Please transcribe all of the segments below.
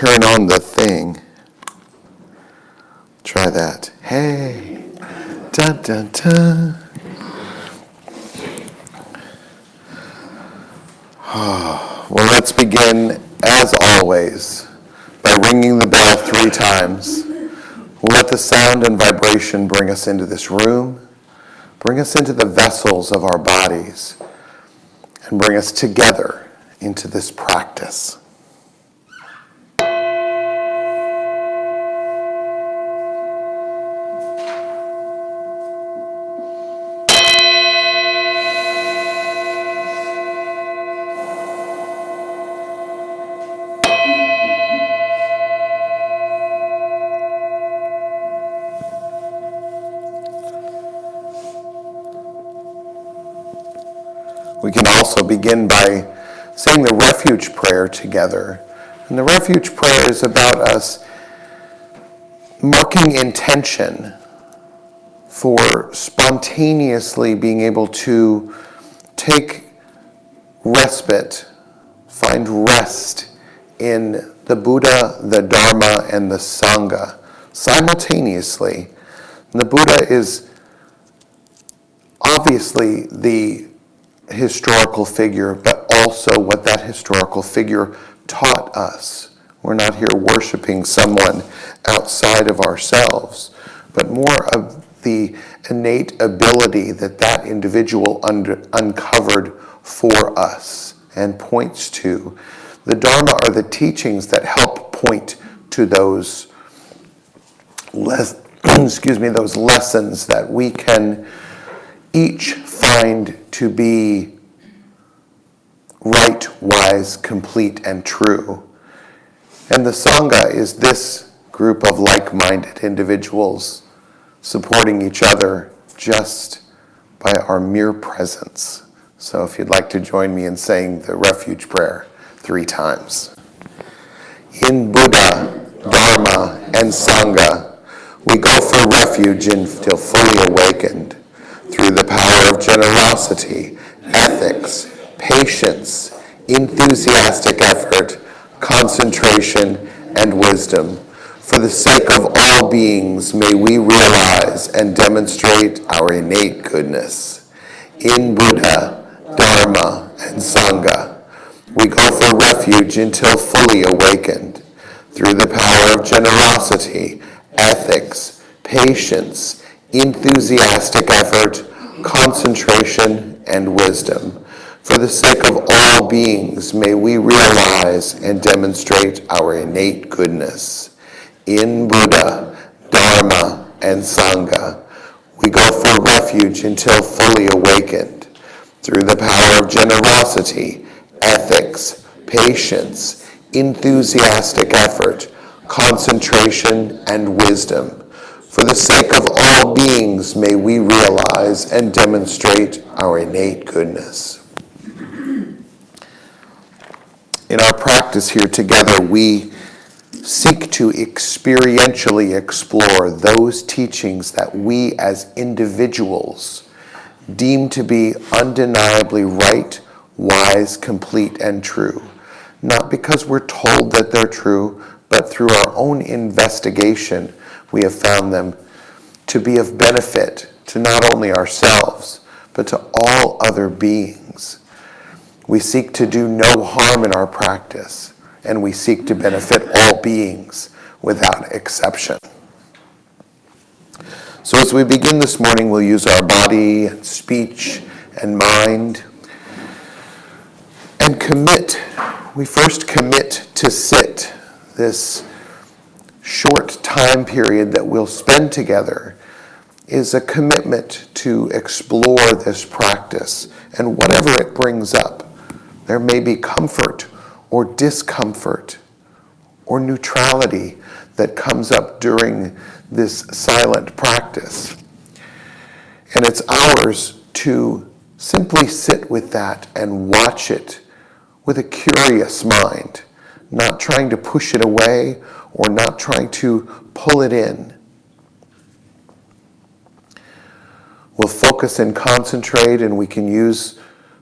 turn on the thing. Try that. Hey. Dun, dun, dun. Well, let's begin, as always, by ringing the bell 3 times. We'll let the sound and vibration bring us into this room, bring us into the vessels of our bodies, and bring us together into this practice. We can also begin by saying the refuge prayer together. And the refuge prayer is about us marking intention for spontaneously being able to take respite, find rest in the Buddha, the Dharma, and the Sangha simultaneously. And the Buddha is obviously the historical figure, but also what that historical figure taught us. We're not here worshiping someone outside of ourselves, but more of the innate ability that that individual uncovered for us and points to. The Dharma are the teachings that help point to those those lessons that we can each find to be right, wise, complete, and true. And the Sangha is this group of like-minded individuals supporting each other just by our mere presence. So if you'd like to join me in saying the refuge prayer 3 times. In Buddha, Dharma, and Sangha, we go for refuge until fully awakened. Through the power of generosity, ethics, patience, enthusiastic effort, concentration, and wisdom. For the sake of all beings, may we realize and demonstrate our innate goodness. In Buddha, Dharma, and Sangha, we go for refuge until fully awakened. Through the power of generosity, ethics, patience, enthusiastic effort, concentration, and wisdom. For the sake of all beings, may we realize and demonstrate our innate goodness. In Buddha, Dharma, and Sangha, we go for refuge until fully awakened. Through the power of generosity, ethics, patience, enthusiastic effort, concentration, and wisdom. For the sake of all beings, may we realize and demonstrate our innate goodness. In our practice here together, we seek to experientially explore those teachings that we as individuals deem to be undeniably right, wise, complete, and true. Not because we're told that they're true, but through our own investigation, we have found them to be of benefit to not only ourselves, but to all other beings. We seek to do no harm in our practice, and we seek to benefit all beings without exception. So as we begin this morning, we'll use our body and speech and mind and commit. We first commit to sit, this short time period that we'll spend together is a commitment to explore this practice and whatever it brings up. There may be comfort or discomfort or neutrality that comes up during this silent practice. And it's ours to simply sit with that and watch it with a curious mind, not trying to push it away or not trying to pull it in. We'll focus and concentrate, and we can use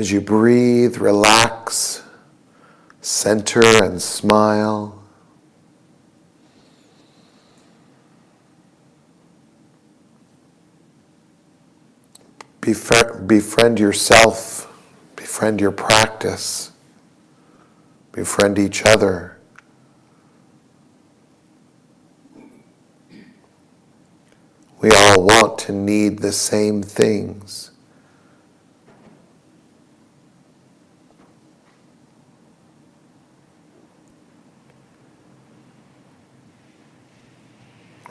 As you breathe, relax, center, and smile. Befriend yourself, befriend your practice, befriend each other. We all want and need the same things.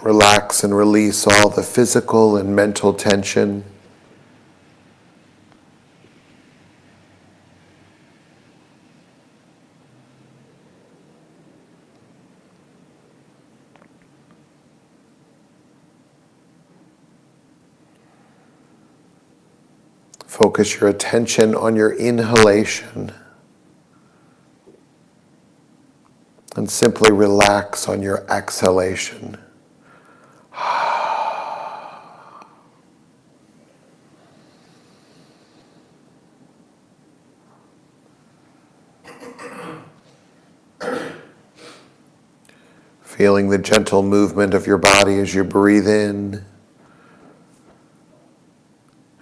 Relax and release all the physical and mental tension. Focus your attention on your inhalation and simply relax on your exhalation. Feeling the gentle movement of your body as you breathe in,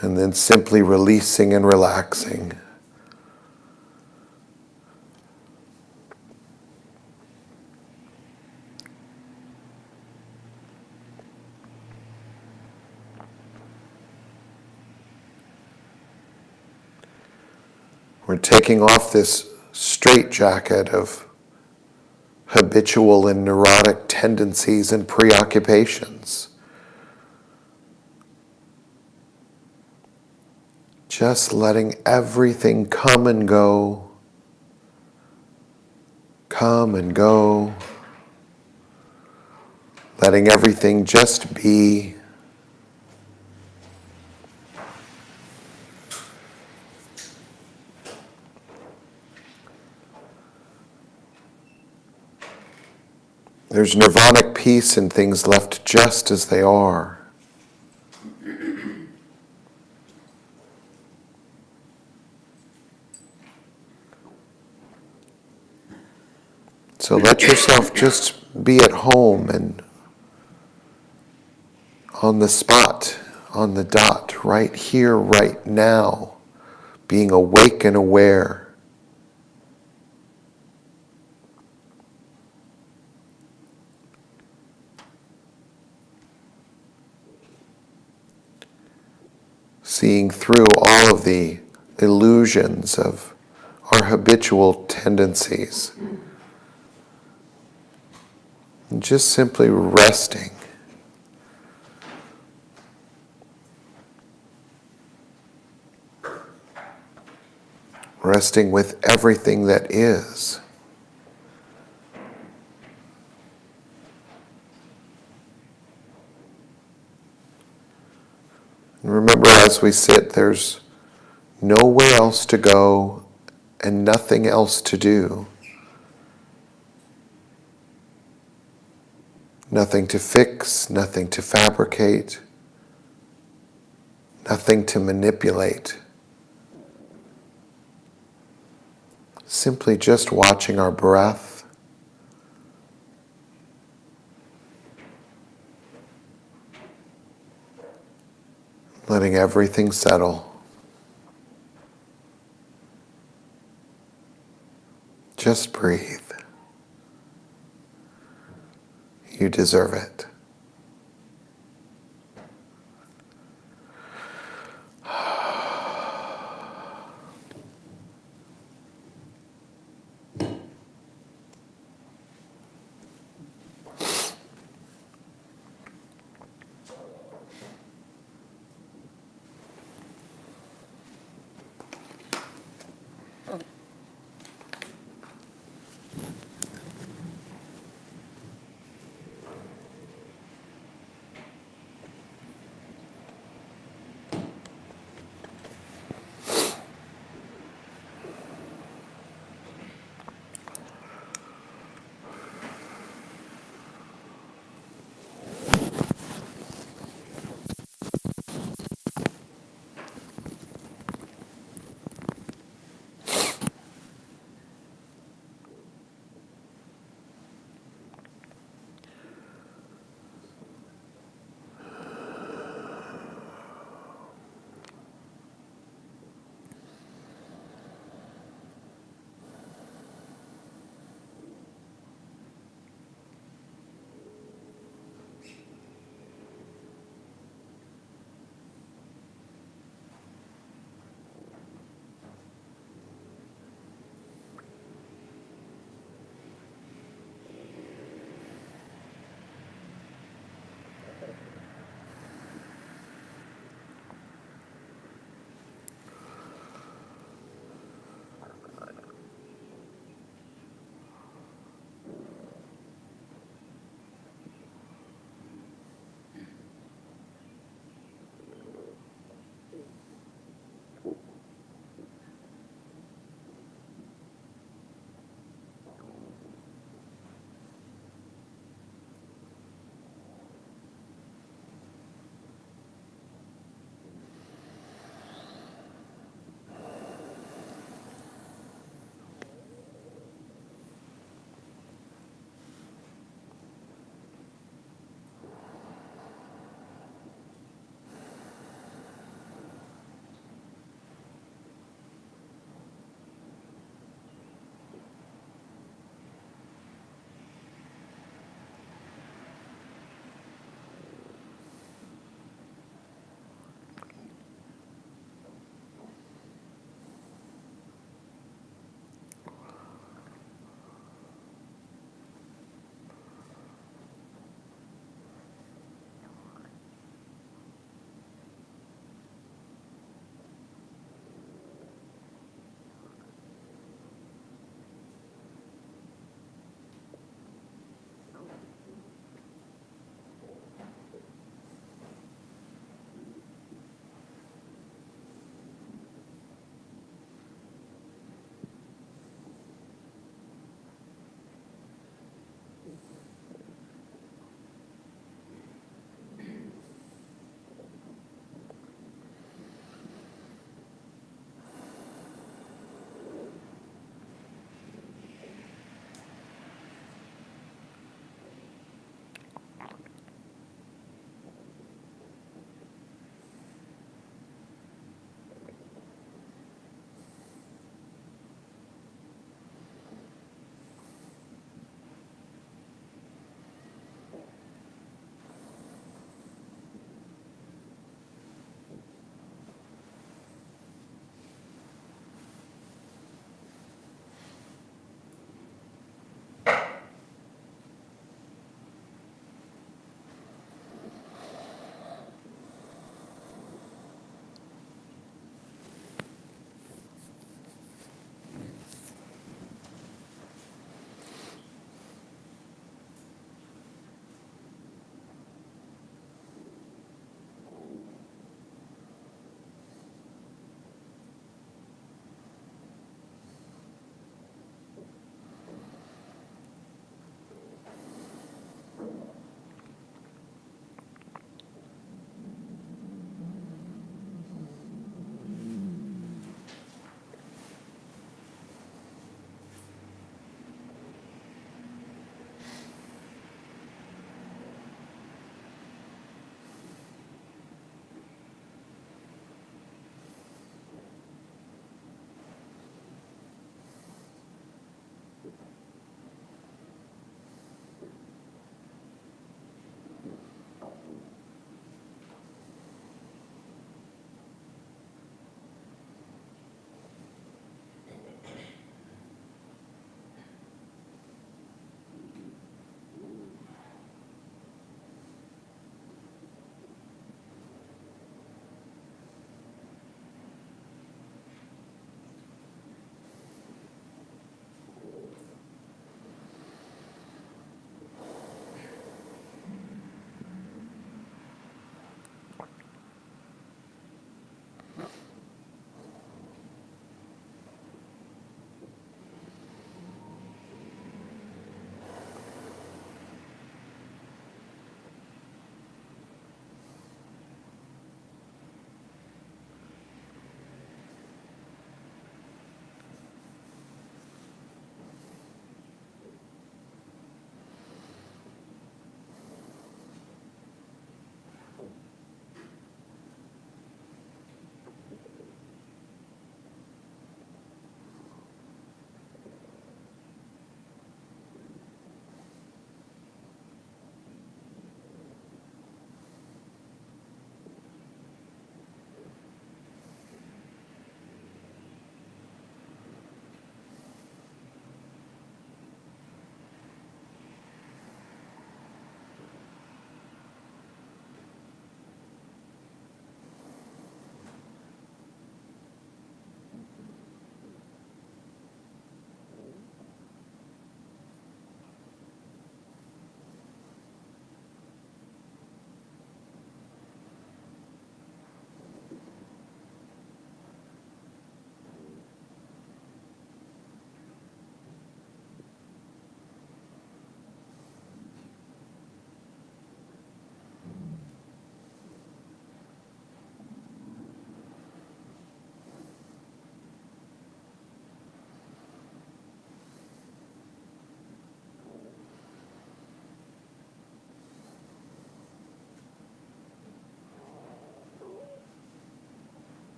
and then simply releasing and relaxing. We're taking off this straitjacket of habitual and neurotic tendencies and preoccupations. Just letting everything come and go, come and go. Letting everything just be. There's nirvanic peace in things left just as they are. So let yourself just be at home and on the spot, on the dot, right here, right now, being awake and aware. Seeing through all of the illusions of our habitual tendencies. And just simply resting. Resting with everything that is. And remember, as we sit, there's nowhere else to go and nothing else to do. Nothing to fix, nothing to fabricate, nothing to manipulate. Simply just watching our breath. Letting everything settle. Just breathe. You deserve it.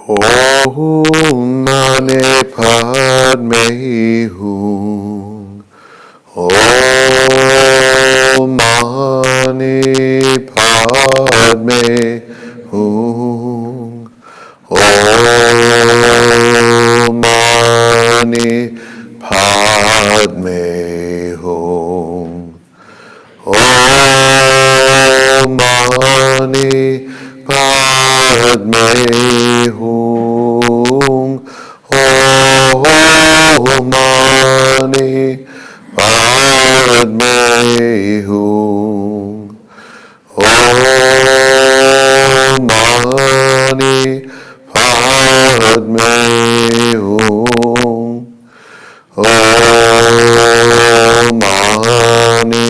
Om Mani Padme Hum. Om Mani Padme Hum. Om Mani Padme Hum. Om Mani Padme Hum. Om Mani Padme Hum. Om Mani Padme Hum. Om Mani Padme Hum. Om Mani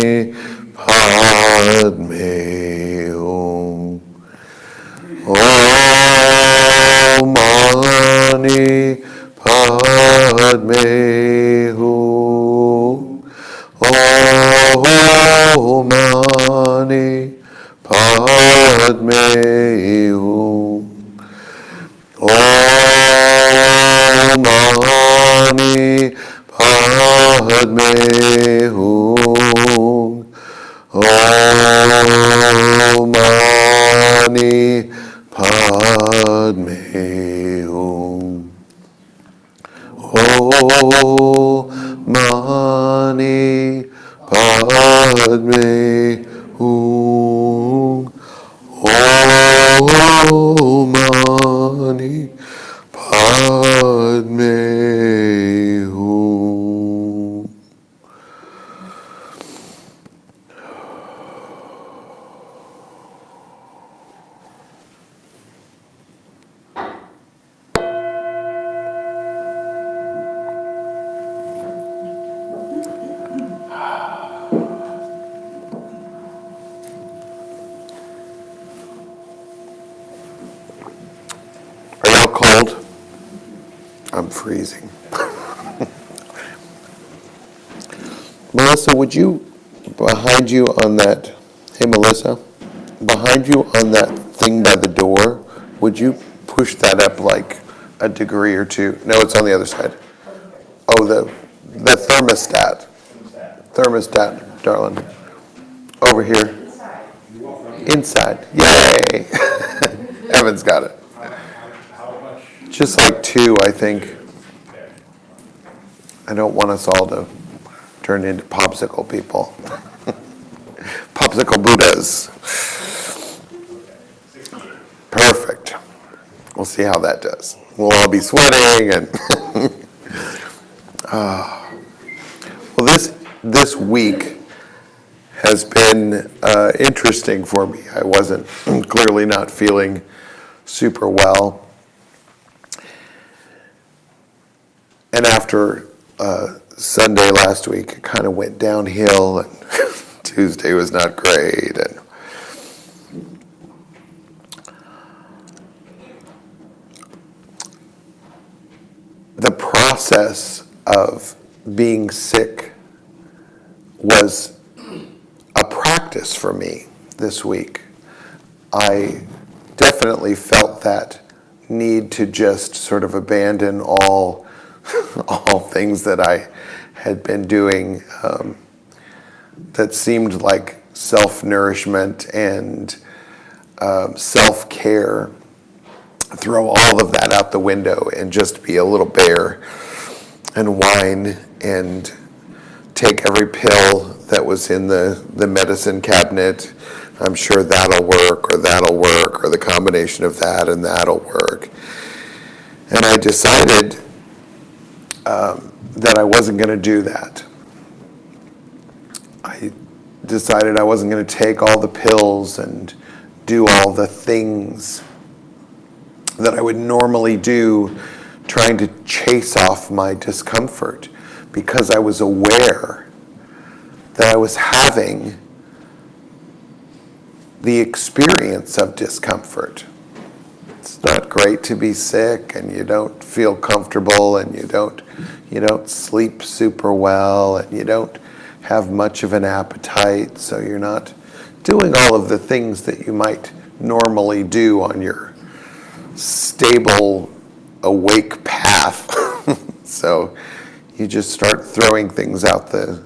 Padme Hum. Om Mani Padme Hum. Om Mani Padme Hum. Om Mani Padme Hum. Om Mani Padme Hum. Om Mani Padme Hum. Are y'all cold? I'm freezing. Melissa, would you, behind you on that, hey Melissa, behind you on that thing by the door, would you push that up like a degree or two? No, it's on the other side. Oh, the thermostat. Thermostat, darling. Over here. Inside. Yay! Evan's got it. Just like 2, I think. I don't want us all to turn into popsicle people. Popsicle Buddhas. Perfect. We'll see how that does. We'll all be sweating and well, this week has been interesting for me. I wasn't clearly not feeling super well. And after Sunday last week, it kind of went downhill, and Tuesday was not great. And the process of being sick was a practice for me this week. I definitely felt that need to just sort of abandon all things that I had been doing that seemed like self-nourishment and self-care, throw all of that out the window and just be a little bear and whine and take every pill that was in the medicine cabinet. I'm sure that'll work, or the combination of that and that'll work. And I decided that I wasn't going to do that. I decided I wasn't going to take all the pills and do all the things that I would normally do trying to chase off my discomfort, because I was aware that I was having the experience of discomfort. It's not great to be sick and you don't feel comfortable and you don't sleep super well and you don't have much of an appetite, so you're not doing all of the things that you might normally do on your stable, awake path. So you just start throwing things out the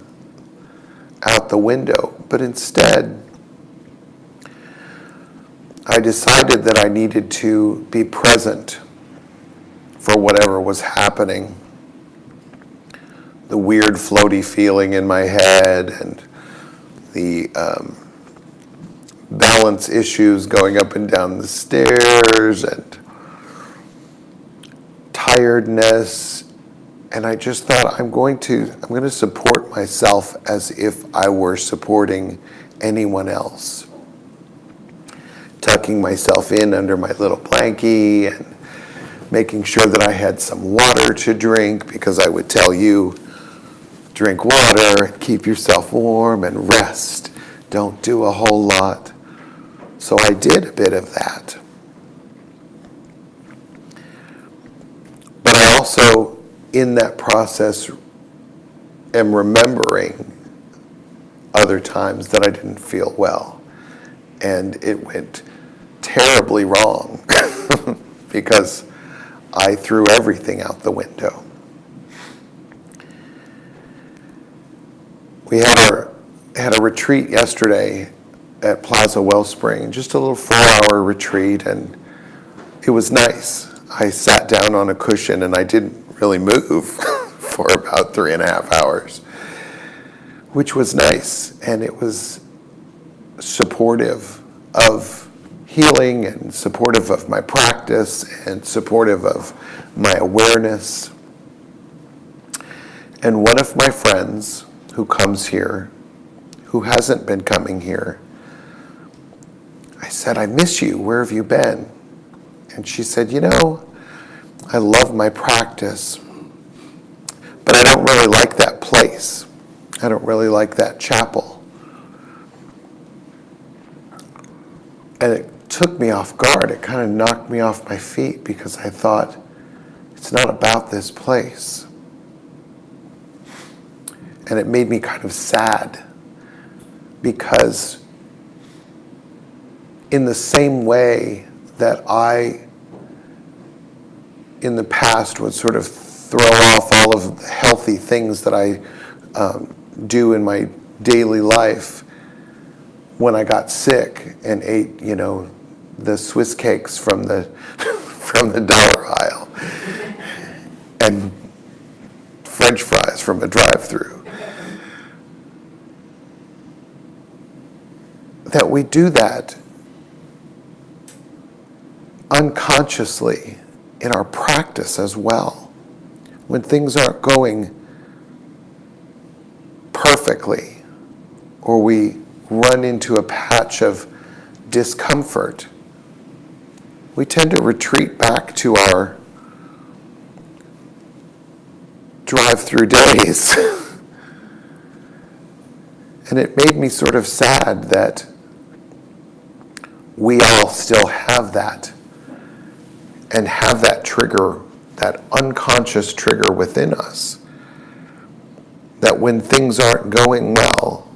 window. But instead, I decided that I needed to be present for whatever was happening. The weird floaty feeling in my head and the balance issues going up and down the stairs and tiredness. And I just thought, I'm going to support myself as if I were supporting anyone else. Tucking myself in under my little blankie and making sure that I had some water to drink, because I would tell you, drink water and keep yourself warm and rest. Don't do a whole lot. So I did a bit of that. But I also, in that process, am remembering other times that I didn't feel well. And it went terribly wrong because I threw everything out the window. We had a retreat yesterday at Plaza Wellspring, just a little 4-hour retreat, and it was nice. I sat down on a cushion and I didn't really move for about 3.5 hours, which was nice, and it was supportive of healing and supportive of my practice and supportive of my awareness. And one of my friends who comes here, who hasn't been coming here, I said, I miss you. Where have you been? And she said, I love my practice, but I don't really like that place. I don't really like that chapel. And it took me off guard. It kind of knocked me off my feet, because I thought, it's not about this place. And it made me kind of sad, because in the same way that I, in the past, would sort of throw off all of the healthy things that I do in my daily life, when I got sick and ate, the Swiss cakes from the from the dollar aisle and French fries from a drive-through, that we do that unconsciously in our practice as well. When things aren't going perfectly, or we run into a patch of discomfort, we tend to retreat back to our drive-through days. And it made me sort of sad that we all still have that, and have that trigger, that unconscious trigger within us, that when things aren't going well,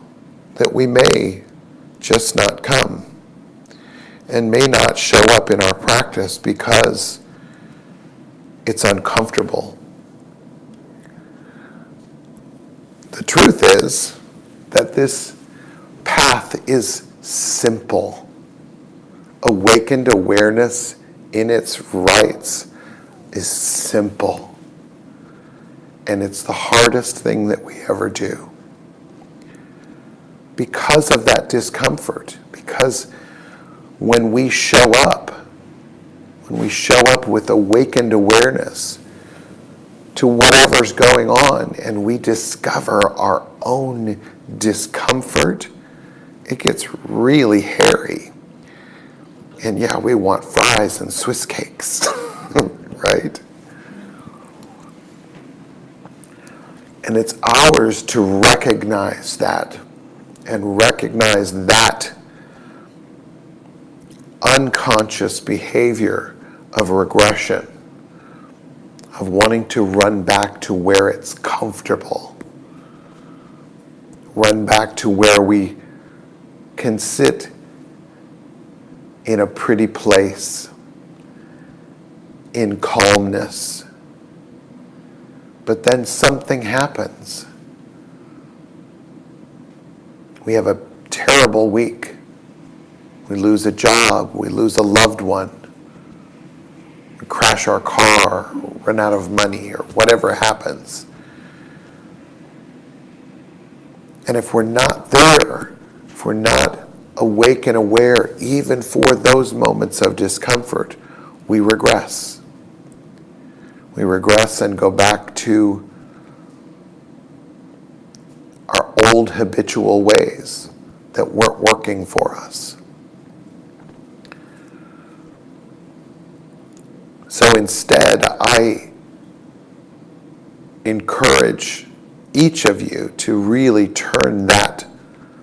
that we may just not come and may not show up in our practice because it's uncomfortable. The truth is that this path is simple. Awakened awareness in its rights is simple. And it's the hardest thing that we ever do. Because of that discomfort, because when we show up with awakened awareness to whatever's going on, and we discover our own discomfort, it gets really hairy. And yeah, we want fries and Swiss cakes, right? And it's ours to recognize that, and recognize that unconscious behavior of regression, of wanting to run back to where it's comfortable, run back to where we can sit in a pretty place in calmness. But then something happens. We have a terrible week. We lose a job, we lose a loved one, we crash our car, run out of money, or whatever happens. And if we're not there, if we're not awake and aware even for those moments of discomfort, we regress. We regress and go back to our old habitual ways that weren't working for us. So instead, I encourage each of you to really turn that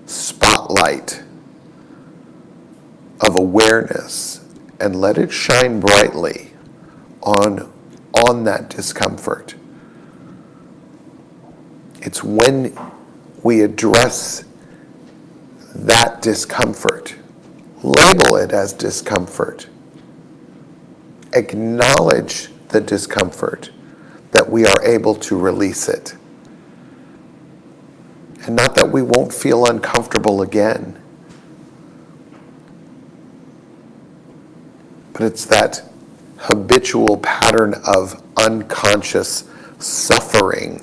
spotlight of awareness and let it shine brightly on that discomfort. It's when we address that discomfort, label it as discomfort, acknowledge the discomfort, that we are able to release it. And not that we won't feel uncomfortable again, but it's that habitual pattern of unconscious suffering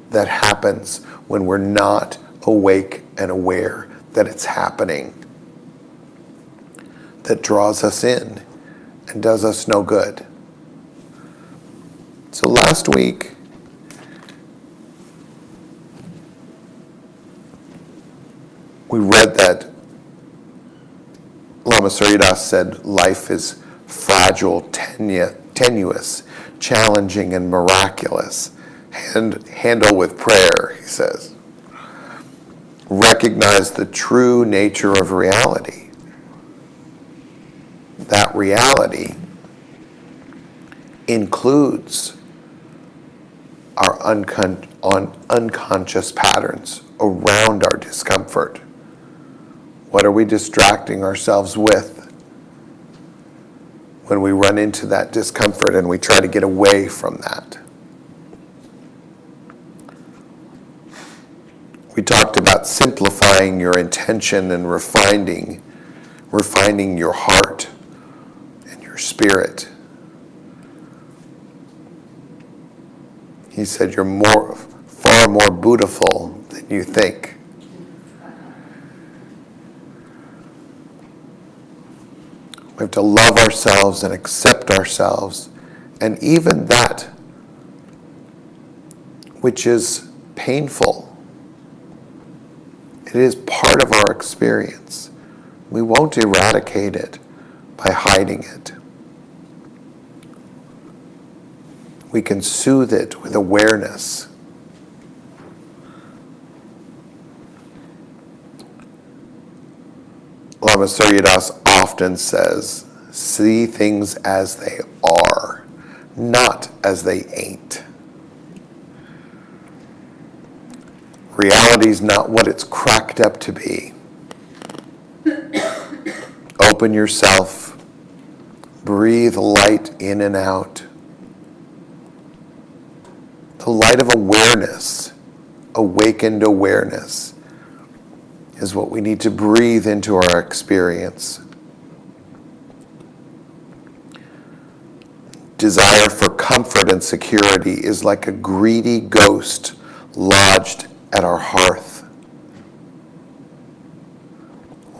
that happens when we're not awake and aware that it's happening, that draws us in and does us no good. So last week, we read that Lama Suryadas said life is fragile, tenuous, challenging, and miraculous. Handle with prayer, he says. Recognize the true nature of reality. That reality includes our unconscious patterns around our discomfort. What are we distracting ourselves with when we run into that discomfort and we try to get away from that? We talked about simplifying your intention and refining your heart and your spirit. He said you're far more beautiful than you think. We have to love ourselves and accept ourselves, and even that which is painful. It is part of our experience. We won't eradicate it by hiding it. We can soothe it with awareness. Lama Suryadas often says, see things as they are, not as they ain't. Reality is not what it's cracked up to be. Open yourself. Breathe light in and out. The light of awareness, awakened awareness, is what we need to breathe into our experience. Desire for comfort and security is like a greedy ghost lodged at our hearth.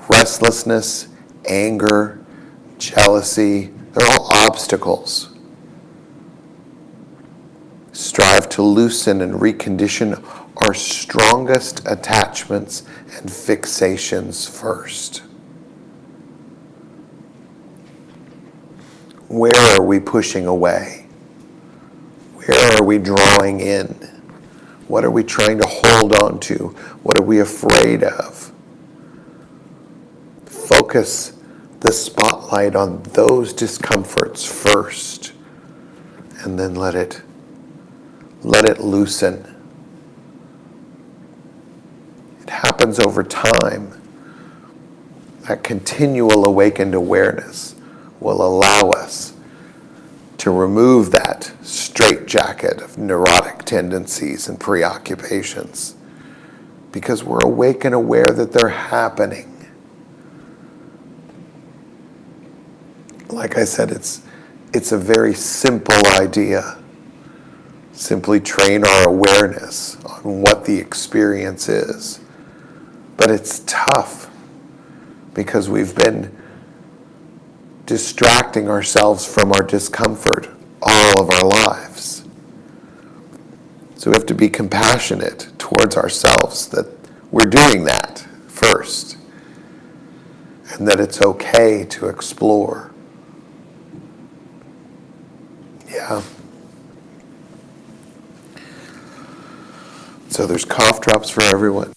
Restlessness, anger, jealousy, they're all obstacles. Strive to loosen and recondition our strongest attachments and fixations first. Where are we pushing away? Where are we drawing in? What are we trying to hold on to? What are we afraid of? Focus the spotlight on those discomforts first, and then let it loosen. It happens over time. That continual awakened awareness will allow us to remove that straitjacket of neurotic tendencies and preoccupations, because we're awake and aware that they're happening. Like I said, it's a very simple idea. Simply train our awareness on what the experience is. But it's tough because we've been distracting ourselves from our discomfort all of our lives. So we have to be compassionate towards ourselves that we're doing that first, and that it's okay to explore. Yeah. So there's cough drops for everyone.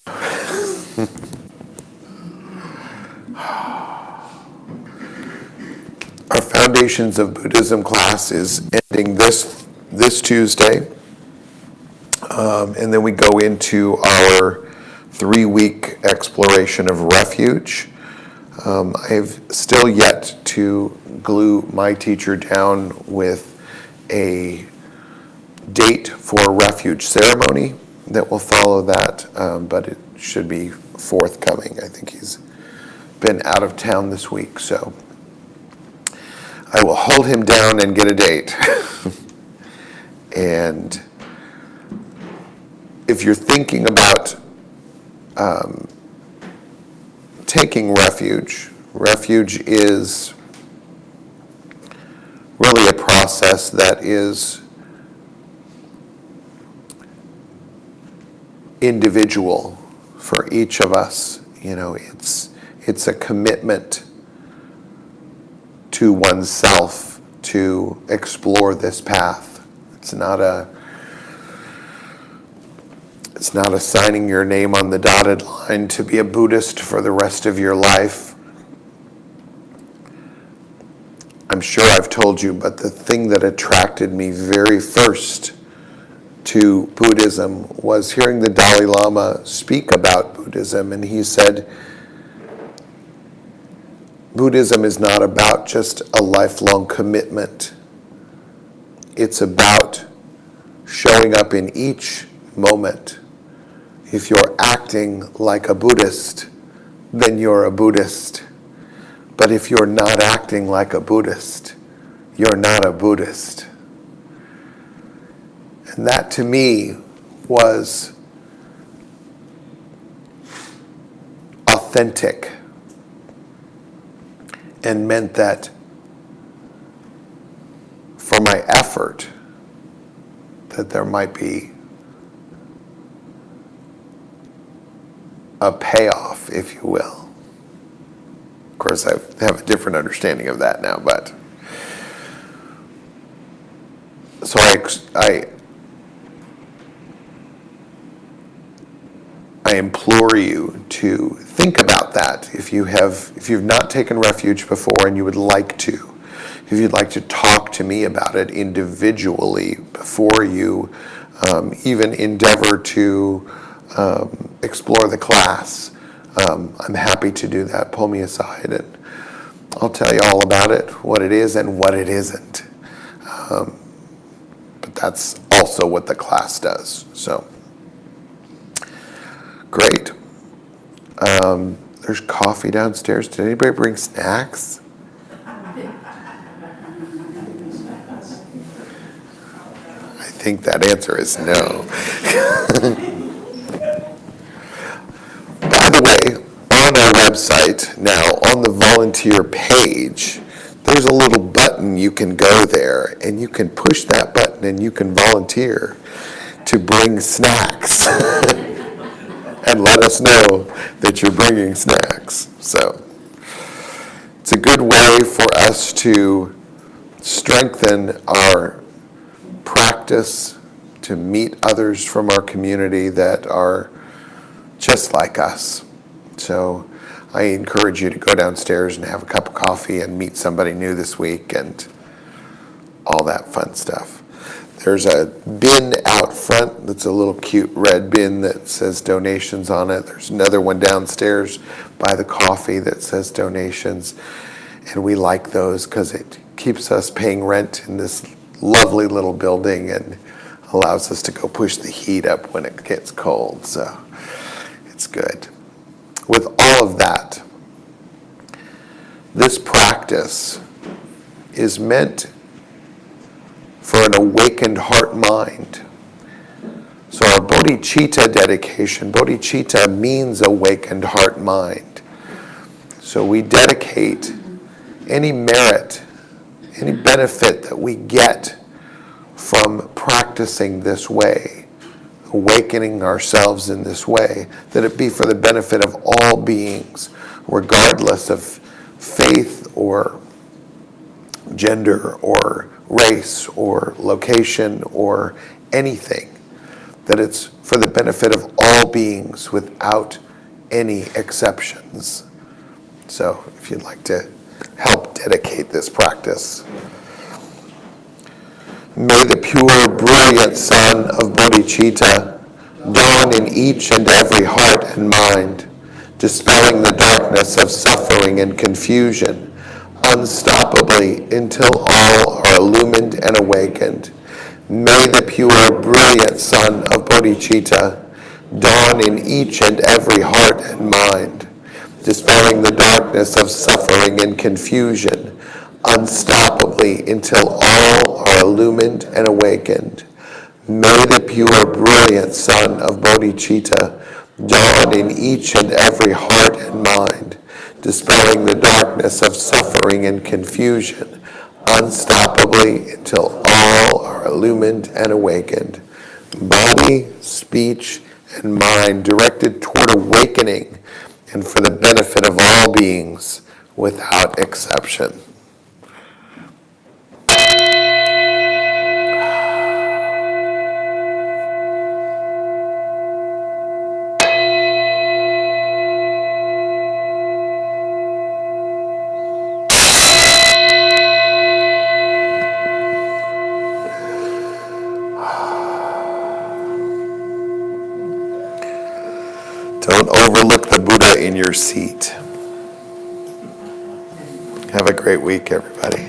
Our Foundations of Buddhism class is ending this Tuesday. And then we go into our 3-week exploration of refuge. I've still yet to glue my teacher down with a date for a refuge ceremony that will follow that, but it should be forthcoming. I think he's been out of town this week, so I will hold him down and get a date. And if you're thinking about taking refuge is really a process that is individual for each of us. It's a commitment to oneself to explore this path. It's not signing your name on the dotted line to be a Buddhist for the rest of your life. I'm sure I've told you, but the thing that attracted me very first to Buddhism was hearing the Dalai Lama speak about Buddhism, and he said, Buddhism is not about just a lifelong commitment. It's about showing up in each moment. If you're acting like a Buddhist, then you're a Buddhist. But if you're not acting like a Buddhist, you're not a Buddhist. And that to me was authentic and meant that for my effort, that there might be a payoff, if you will. Of course, I have a different understanding of that now, but so I implore you to think about that. If you've not taken refuge before and you would like to, if you'd like to talk to me about it individually before you even endeavor to explore the class, I'm happy to do that. Pull me aside and I'll tell you all about it, what it is and what it isn't. But that's also what the class does. So, great. There's coffee downstairs. Did anybody bring snacks? I think that answer is no. By the way, on our website now, on the volunteer page, there's a little button you can go there, and you can push that button and you can volunteer to bring snacks. And let us know that you're bringing snacks. So it's a good way for us to strengthen our practice, to meet others from our community that are just like us. So I encourage you to go downstairs and have a cup of coffee and meet somebody new this week and all that fun stuff. There's a bin out front that's a little cute red bin that says donations on it. There's another one downstairs by the coffee that says donations. And we like those because it keeps us paying rent in this lovely little building and allows us to go push the heat up when it gets cold. So it's good. With all of that, this practice is meant for an awakened heart-mind. So our bodhicitta dedication, bodhicitta means awakened heart-mind. So we dedicate any merit, any benefit that we get from practicing this way, awakening ourselves in this way, that it be for the benefit of all beings, regardless of faith or gender or race or location or anything, that it's for the benefit of all beings without any exceptions. So if you'd like to help dedicate this practice. May the pure, brilliant sun of bodhicitta dawn in each and every heart and mind, dispelling the darkness of suffering and confusion unstoppably until all are illumined and awakened. May the pure, brilliant sun of bodhicitta dawn in each and every heart and mind, dispelling the darkness of suffering and confusion unstoppably until all are illumined and awakened. May the pure, brilliant sun of bodhicitta dawn in each and every heart and mind, dispelling the darkness of suffering and confusion unstoppably until all are illumined and awakened. Body, speech, and mind directed toward awakening and for the benefit of all beings without exception. Don't overlook the Buddha in your seat. Have a great week, everybody.